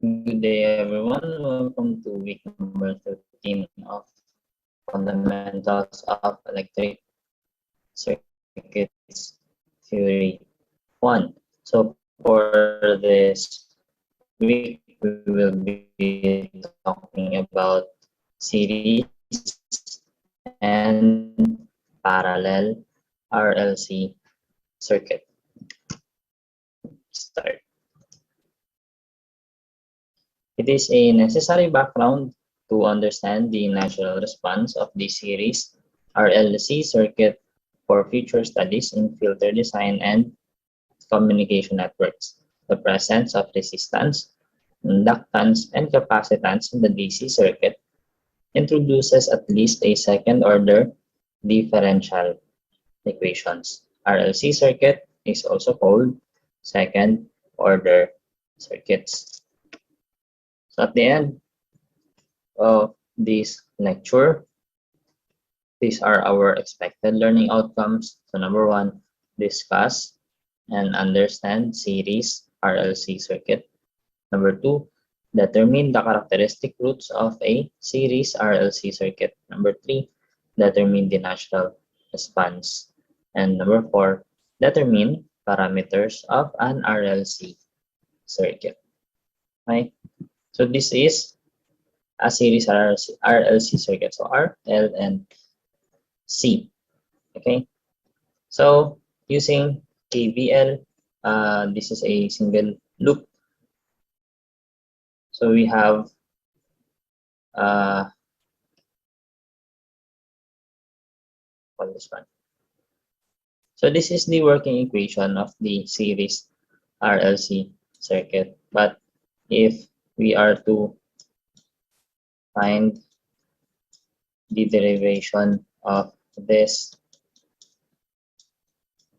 Good day, everyone. Welcome to week number 13 of Fundamentals of Electric Circuits Theory 1. So for this week, we will be talking about series and parallel RLC circuit. Start. It is a necessary background to understand the natural response of the series RLC circuit for future studies in filter design and communication networks. The presence of resistance, inductance, and capacitance in the DC circuit introduces at least a second-order differential equations. RLC circuit is also called second-order circuits. So at the end of this lecture, these are our expected learning outcomes. So number one, discuss and understand series RLC circuit. Number two, determine the characteristic roots of a series RLC circuit. Number three, determine the natural response. And number four, determine parameters of an RLC circuit. Right? So this is a series RLC circuit. So R, L, and C. Okay. So using KVL, this is a single loop. So we have this one. So this is the working equation of the series RLC circuit. But if we are to find the derivation of this,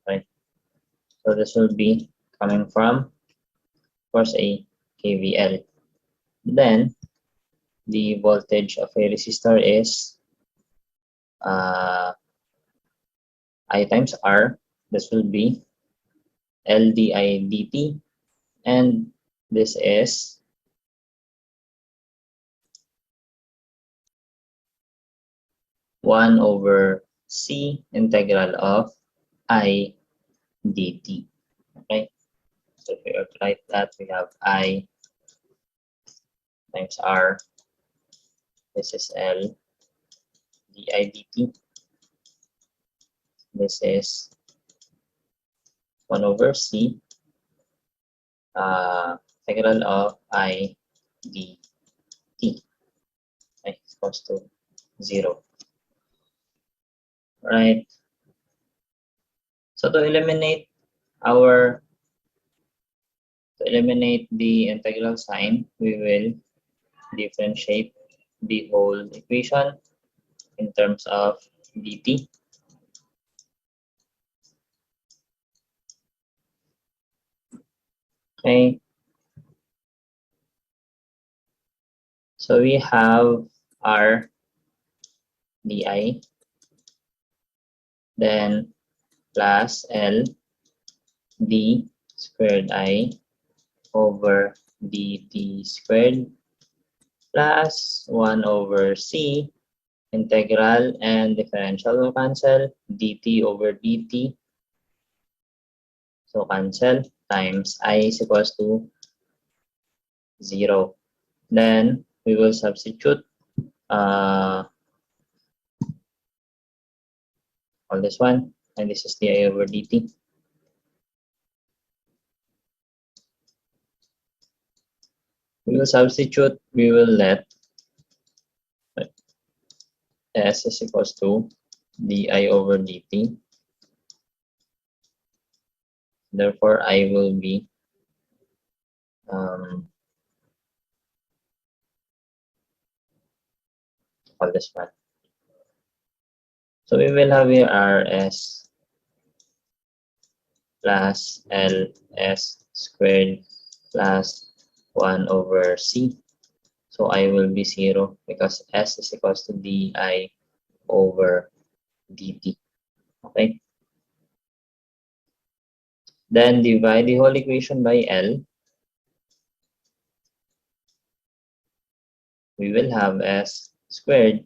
right? So this will be coming from, of course, a KVL. Then the voltage of a resistor is I times R. This will be L di dt, and this is one over C integral of I dt. Okay, so if we write that, we have I times R. This is L di dt. This is 1 over C integral of I dt. Okay, equals to 0. Right. So to eliminate the integral sign, we will differentiate the whole equation in terms of dt. Okay. So we have R di, then plus L d squared I over dt squared plus 1 over C integral and differential will cancel, dt over dt, so cancel, times I is equals to 0. Then we will substitute all this one, and this is di over dt. We will substitute, we will let S is equals to di over dt. Therefore, I will be all this one. So we will have here Rs plus Ls squared plus 1 over C. So I will be 0 because S is equals to di over dt. Okay. Then divide the whole equation by L. we will have S squared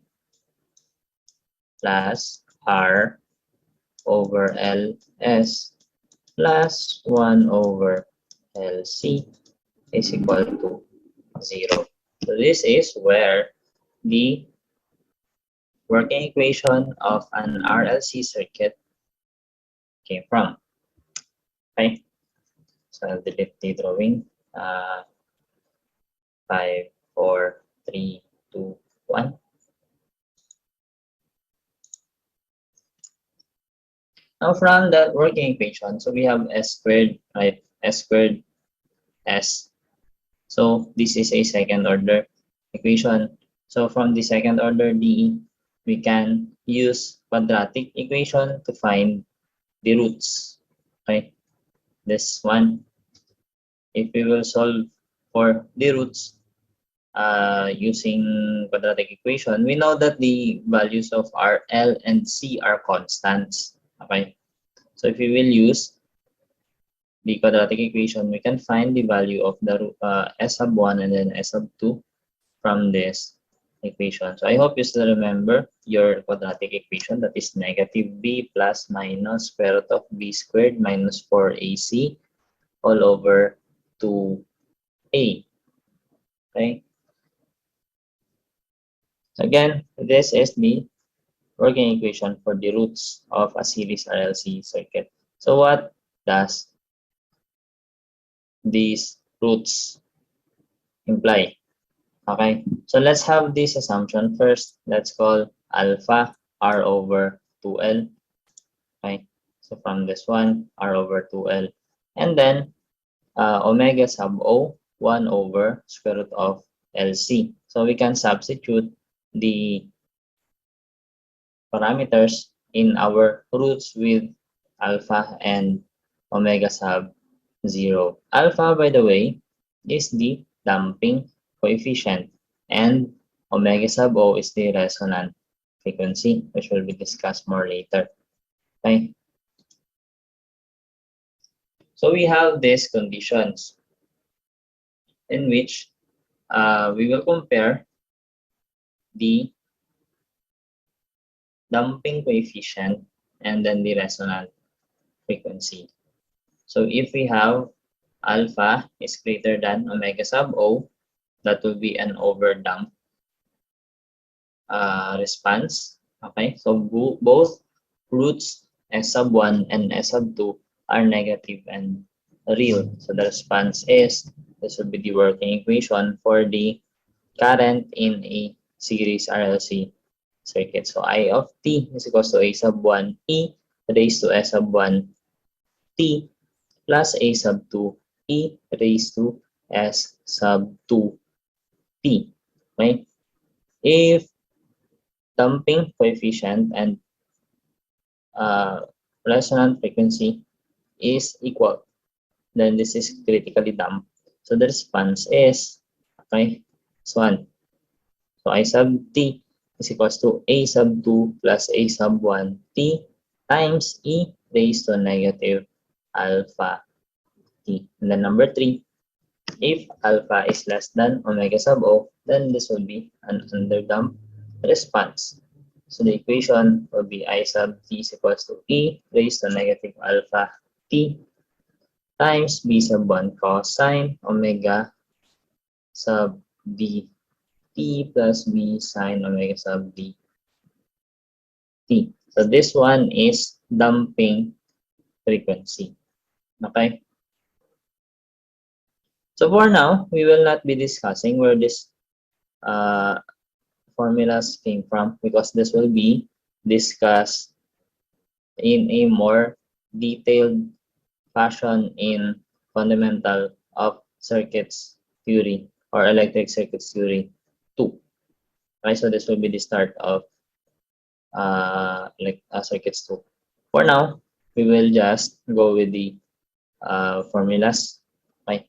plus R over LS plus 1 over LC is equal to 0. So this is where the working equation of an RLC circuit came from. Okay, so I'll delete the drawing. 5, 4, 3, 2, 1. Now from that working equation, so we have S squared, right? S squared S. So this is a second order equation. So from the second order DE, we can use quadratic equation to find the roots. Okay, this one. If we will solve for the roots using quadratic equation, we know that the values of R, L, and C are constants. Okay, so if we will use the quadratic equation, we can find the value of the S sub 1 and then S sub 2 from this equation. So I hope you still remember your quadratic equation, that is negative b plus minus square root of b squared minus 4ac all over 2a. Okay. Again, this is the working equation for the roots of a series RLC circuit. So what does these roots imply? Okay, so let's have this assumption first. Let's call alpha R over 2L. Okay, so from this one, R over 2L. And then omega sub O, 1 over square root of LC. So we can substitute the parameters in our roots with alpha and omega sub 0. Alpha, by the way, is the damping coefficient, and omega sub O is the resonant frequency, which will be discussed more later. Okay. So we have these conditions in which we will compare the damping coefficient and then the resonant frequency. So if we have alpha is greater than omega sub O, that will be an overdamp response. Okay, so both roots S sub 1 and S sub 2 are negative and real. So the response is, this will be the working equation for the current in a series RLC circuit. So I of t is equals to A sub 1 e raised to S sub 1 t plus A sub 2 e raised to S sub 2 t. Okay? If damping coefficient and resonant frequency is equal, then this is critically damped. So the response is, okay, this one. So I sub t is equals to A sub 2 plus A sub 1 t times e raised to negative alpha t. And then number 3, if alpha is less than omega sub O, then this will be an underdamped response. So the equation will be I sub t is equals to e raised to negative alpha t times b sub 1 cosine omega sub d t plus b sine omega sub d t. So this one is damping frequency. Okay. So for now, we will not be discussing where this formulas came from, because this will be discussed in a more detailed fashion in fundamental of circuits theory or electric circuits theory 2. Right, so this will be the start of circuits 2. For now, we will just go with the formulas. Right.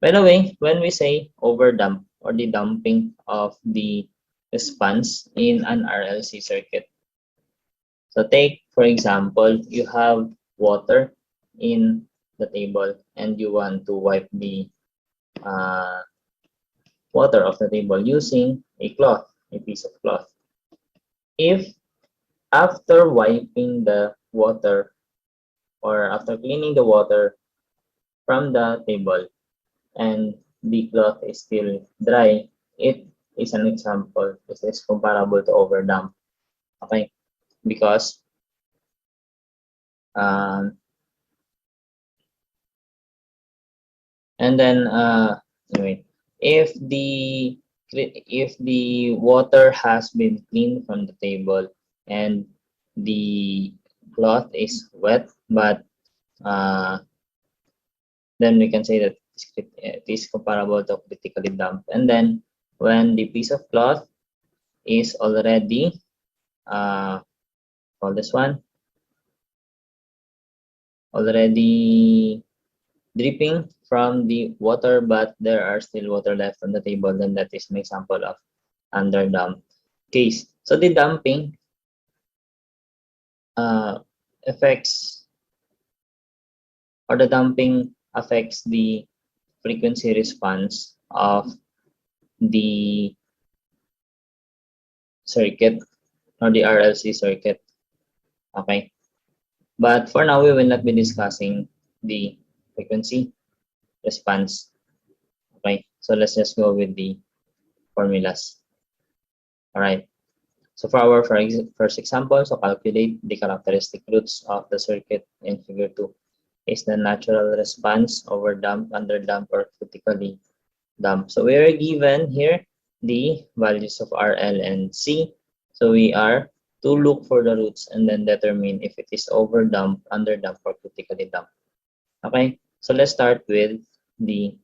By the way, when we say overdamp or the damping of the response in an RLC circuit, so take for example, you have water in the table and you want to wipe the water off the table using a cloth, a piece of cloth. If after wiping the water or after cleaning the water from the table and the cloth is still dry, it is an example. This is comparable to overdamp. Okay, because um, and then anyway, if the water has been cleaned from the table and the cloth is wet, but uh, then we can say that it is comparable to critically damp. And then when the piece of cloth is already call this one already dripping from the water, but there are still water left on the table, then that is an example of under damp case. So the damping affects or the damping affects the frequency response of the circuit or the RLC circuit. Okay. But for now, we will not be discussing the frequency response. Okay. So let's just go with the formulas. All right. So for our first example, so calculate the characteristic roots of the circuit in figure 2. Is the natural response over damp, under damp, or critically damp. So we are given here the values of RL and C. So we are to look for the roots and then determine if it is over damp, under damp, or critically damp. Okay, so let's start with the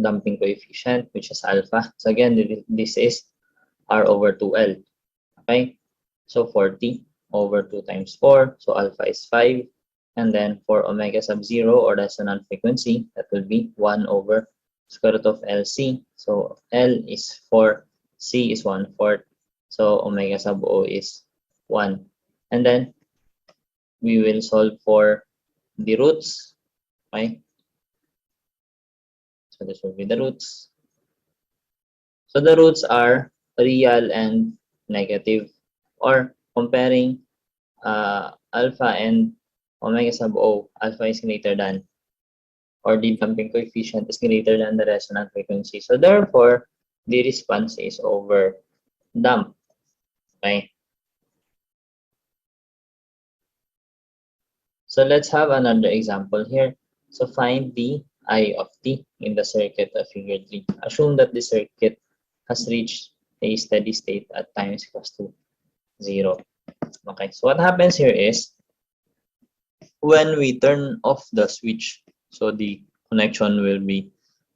damping coefficient, which is alpha. So again, this is R over 2L. Okay, so 40 over 2 times 4, so alpha is 5. And then for omega sub 0 or resonant frequency, that will be 1 over square root of LC. So L is 4, C is 1/4. So omega sub O is 1. And then we will solve for the roots. Okay, so this will be the roots. So the roots are real and negative, or comparing alpha and omega sub O, alpha is greater than, or the damping coefficient is greater than the resonant frequency. So therefore, the response is over damp. Okay. So let's have another example here. So find the I of t in the circuit of figure 3. Assume that the circuit has reached a steady state at time is equals to 0. Okay, so what happens here is when we turn off the switch, so the connection will be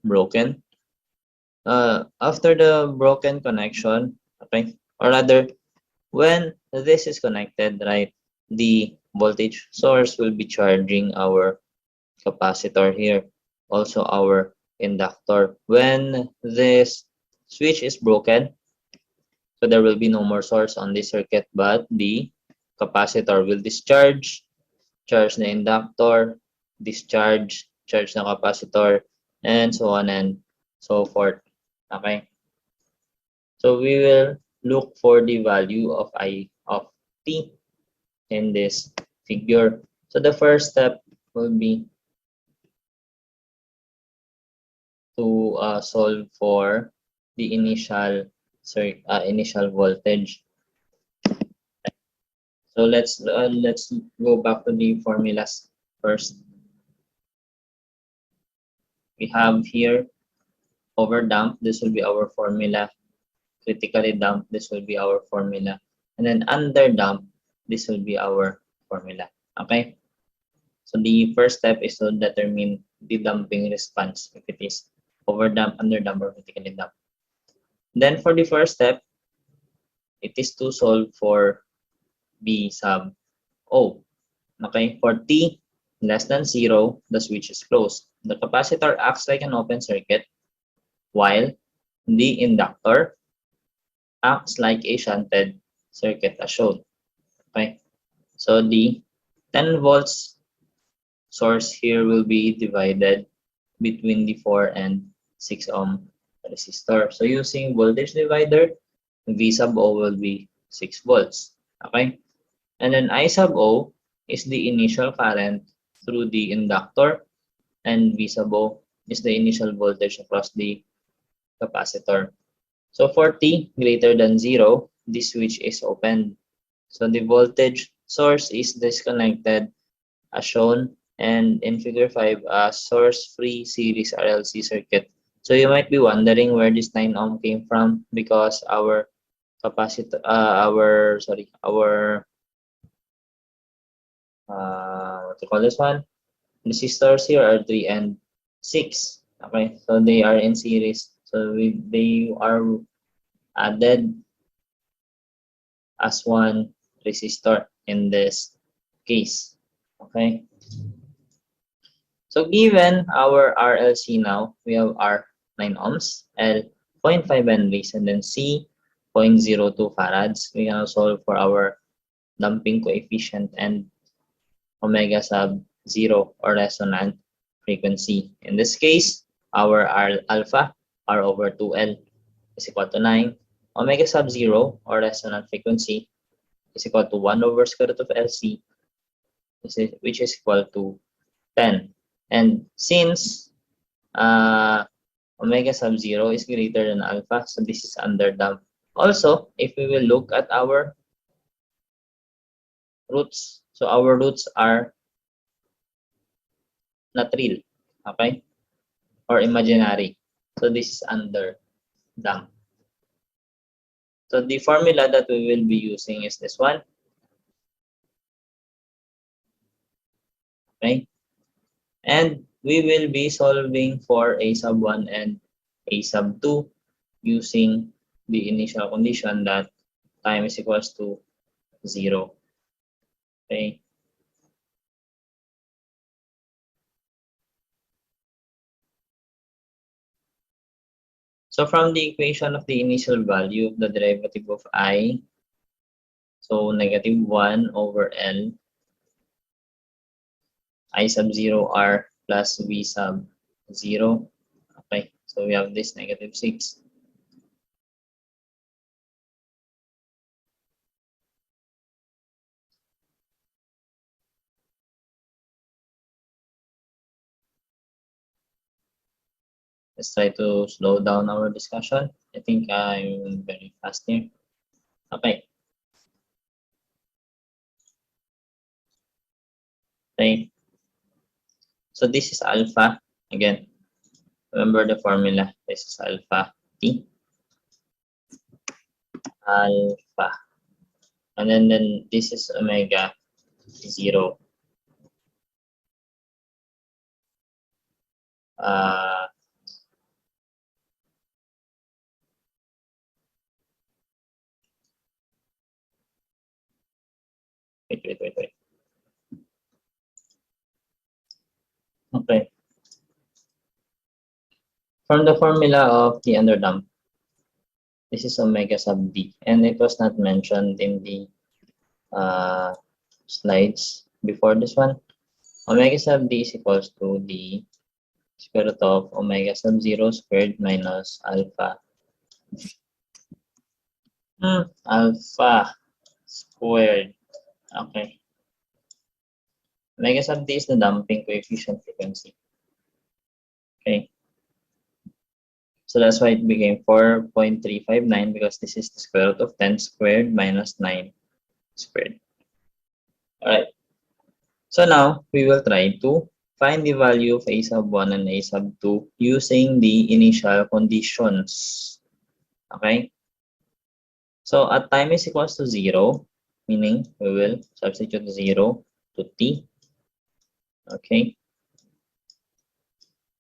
broken. After the broken connection, okay, or rather, when this is connected, right, the voltage source will be charging our capacitor here, also our inductor. When this switch is broken, so there will be no more source on this circuit, but the capacitor will discharge, charge the inductor, discharge, charge the capacitor, and so on and so forth. Okay, so we will look for the value of I of t in this figure. So the first step will be to solve for the initial voltage. So let's go back to the formulas first. We have here over damp, this will be our formula. Critically damp, this will be our formula. And then under damp, this will be our formula. Okay? So the first step is to determine the damping response, if it is over damp, under damp, or critically damp. Then for the first step, it is to solve for B sub O. Okay? For T less than 0, the switch is closed. The capacitor acts like an open circuit, while the inductor acts like a shunted circuit as shown. Okay, so the 10 volts source here will be divided between the 4 and 6 ohm resistor. So using voltage divider, V sub O will be 6 volts. Okay? And then I sub O is the initial current through the inductor, and V sub O is the initial voltage across the capacitor. So for T greater than 0, this switch is open. So the voltage source is disconnected as shown, and in figure 5, a source-free series RLC circuit. So you might be wondering where this 9 ohm came from, because our capacitor, our what to call this one? Resistors here are 3 and 6. Okay, so they are in series. So they are added as one resistor in this case. Okay, so given our RLC now, we have R 9 ohms, L 0.5 Henrys, and then C 0.02 farads. We can now solve for our damping coefficient and omega sub 0 or resonant frequency. In this case, our R alpha, R over 2L, is equal to 9. Omega sub 0 or resonant frequency is equal to 1 over square root of LC, which is equal to 10. And since omega sub 0 is greater than alpha, so this is underdamped. Also, if we will look at our roots, so our roots are not real, okay, or imaginary. So this is underdamped. So the formula that we will be using is this one, okay, and we will be solving for a sub 1 and a sub 2 using the initial condition that time is equals to 0. Okay. So from the equation of the initial value, the derivative of I, so negative 1 over L, I sub 0 R plus V sub 0. Okay, so we have this negative 6. Let's try to slow down our discussion. I think I'm very fast here. Okay. Okay. So this is alpha. Again, remember the formula. This is alpha T. Alpha. And then this is omega 0. Uh, wait. Okay. From the formula of the underdamped, this is omega sub D. And it was not mentioned in the slides before this one. Omega sub D is equals to the square root of omega sub 0 squared minus alpha. Alpha squared. Okay. Omega sub D is the damping coefficient frequency. Okay. So that's why it became 4.359, because this is the square root of 10 squared minus 9 squared. Alright. So now we will try to find the value of a sub 1 and a sub 2 using the initial conditions. Okay? So at time is equals to 0, meaning we will substitute 0 to t. Okay?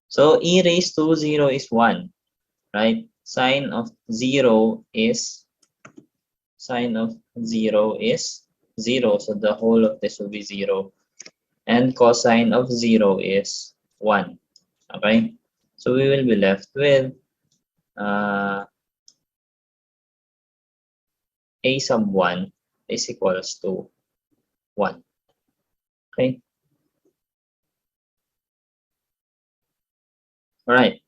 So e raised to 0 is 1, right? Sine of 0 is 0, so the whole of this will be 0. And cosine of 0 is 1. Okay? So we will be left with a sub 1 is equals to 1. Okay? Alright.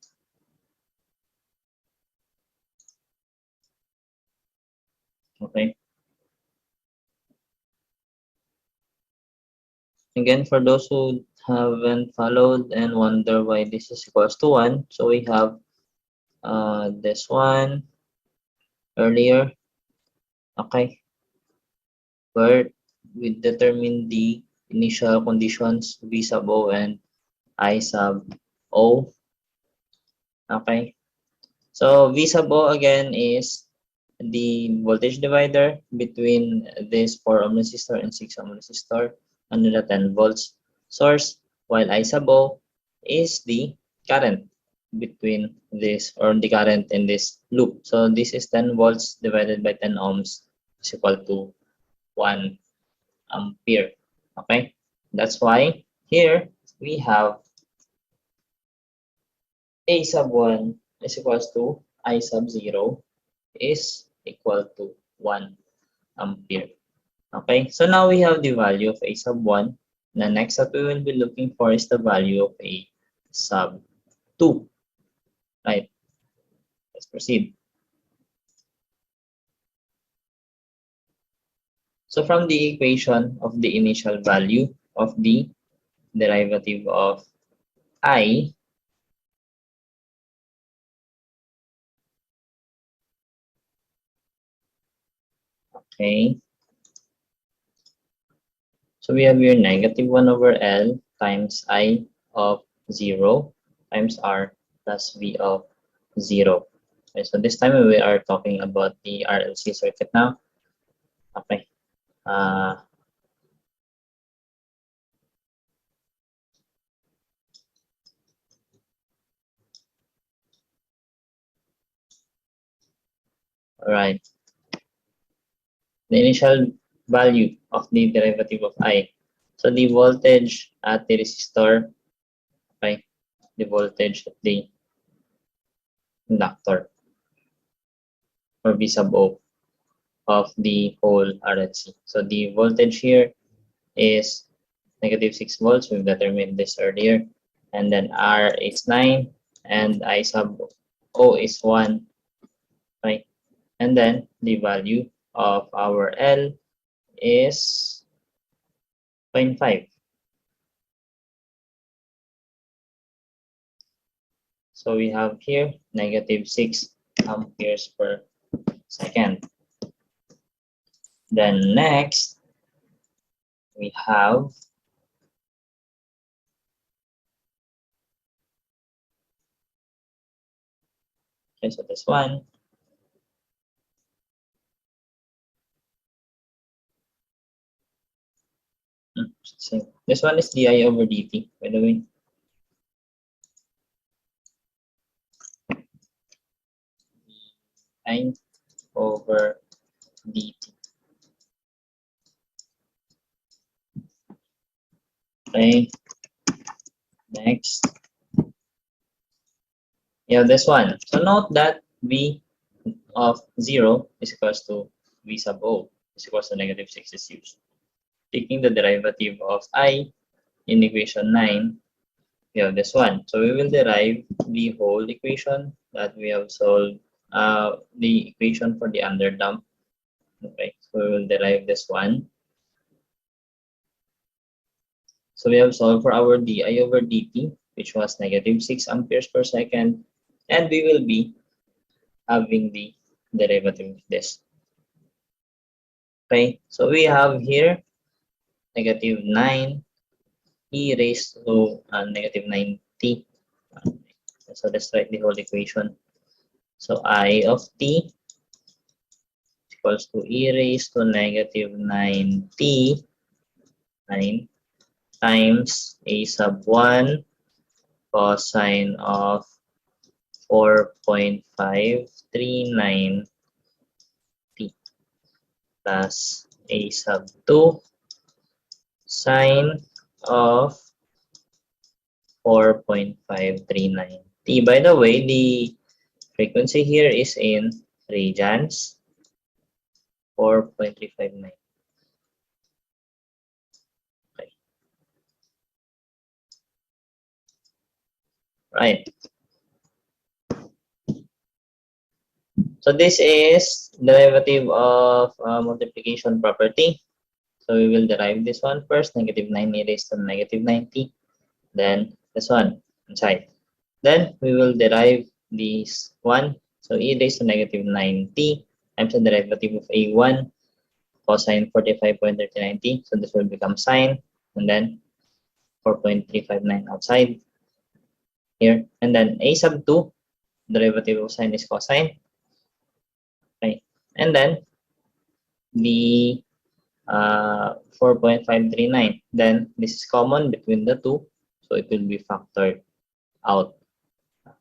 Okay. Again, for those who haven't followed and wonder why this is equals to 1, so we have this one earlier, okay, where we determine the initial conditions V sub O and I sub O, okay. So V sub O again is the voltage divider between this 4 ohm resistor and 6 ohm resistor under the 10 volts source, while I sub O is the current between this, or the current in this loop. So this is 10 volts divided by 10 ohms is equal to 1 ampere. Okay, that's why here we have A sub 1 is equals to I sub 0 is equal to 1 ampere. Okay, so now we have the value of A sub 1. The next that we will be looking for is the value of A sub 2. Right, let's proceed. So from the equation of the initial value of the derivative of I, okay, so we have here negative 1 over L times I of 0 times R plus V of 0. Okay, so this time we are talking about the RLC circuit now. Okay. Uh, all right. The initial value of the derivative of I. So the voltage at the resistor, okay, the voltage at the inductor, or V sub O of the whole RLC. So the voltage here is negative 6 volts. We've determined this earlier. And then R is 9 and I sub O is 1. Right? And then the value of our L is 0.5. So we have here negative 6 amperes per second. Then next, we have, okay, so this one, this one is di over dt, by the way. I over dt. Okay, next. Yeah, this one. So note that V of 0 is equals to V sub O is equals to negative 6 is used. Taking the derivative of I in equation 9, we have this one. So we will derive the whole equation that we have solved, the equation for the underdamped. Okay, so we will derive this one. So we have solved for our di over dt, which was negative 6 amperes per second, and we will be having the derivative of this. Okay, so we have here negative 9 e raised to negative 9t. So let's write the whole equation. So I of t equals to e raised to negative 9t 9 times a sub 1 cosine of 4.539 t plus a sub 2 sine of 4.539 t. By the way, the frequency here is in radians, 4.359. Okay. Right. So this is derivative of multiplication property. So we will derive this one first, negative 9 e raised to negative 90. Then this one inside. Then we will derive this one. So e raised to negative 90 times the derivative of a1 cosine 45.3090. So this will become sine, and then 4.359 outside here. And then a sub 2, derivative of sine is cosine. Okay. And then the 4.539. Then this is common between the two, so it will be factored out.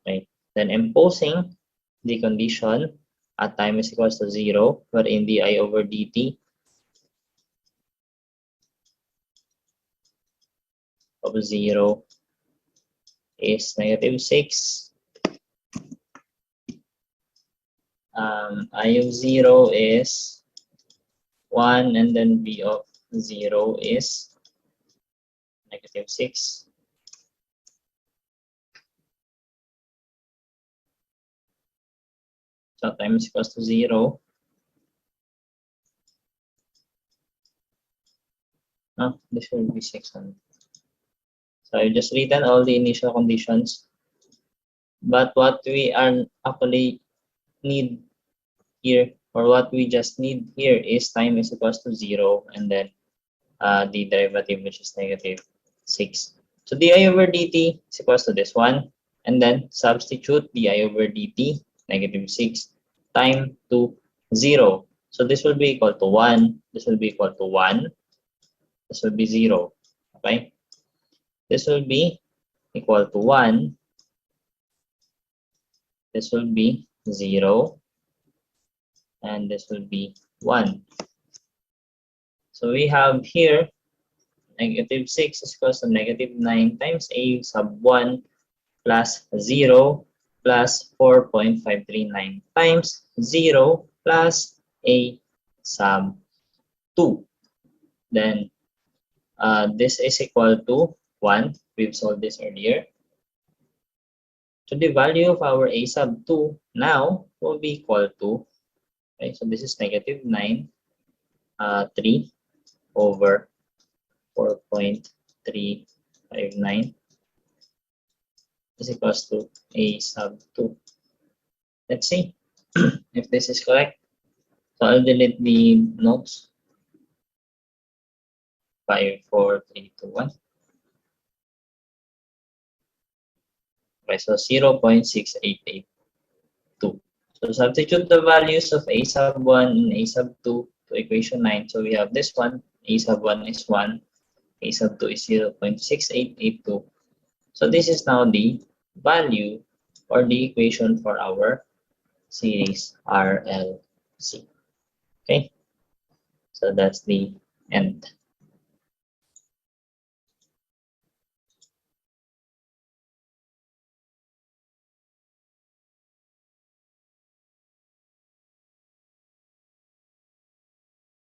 Okay. Then imposing the condition at time is equals to 0, wherein di over dt of 0 is negative 6. I of 0 is 1, and then b of 0 is negative 6. So time is equals to 0. No, this will be 600. So I just written all the initial conditions. But what we are actually need here, or what we just need here, is time is equals to 0, and then the derivative, which is negative 6. So di over dt is equals to this one, and then substitute di over dt, negative 6, time to 0. So this will be equal to 1, this will be equal to 1, this will be 0. Okay? This will be equal to 1, this will be 0, and this will be 1. So we have here negative 6 is equals to negative 9 times a sub 1 plus 0 plus 4.539 times 0 plus a sub 2. Then this is equal to 1. We've solved this earlier. So the value of our a sub 2 now will be equal to, okay, so this is negative 9, 3 over 4.359 is equals to a sub 2. Let's see if this is correct. So I'll delete the notes. 5, 4, 3, 2, 1. Okay, so 0.6882. So substitute the values of a sub 1 and a sub 2 to equation 9. So we have this one, a sub 1 is 1, a sub 2 is 0.6882. So this is now the value or the equation for our series RLC. Okay, so that's the end.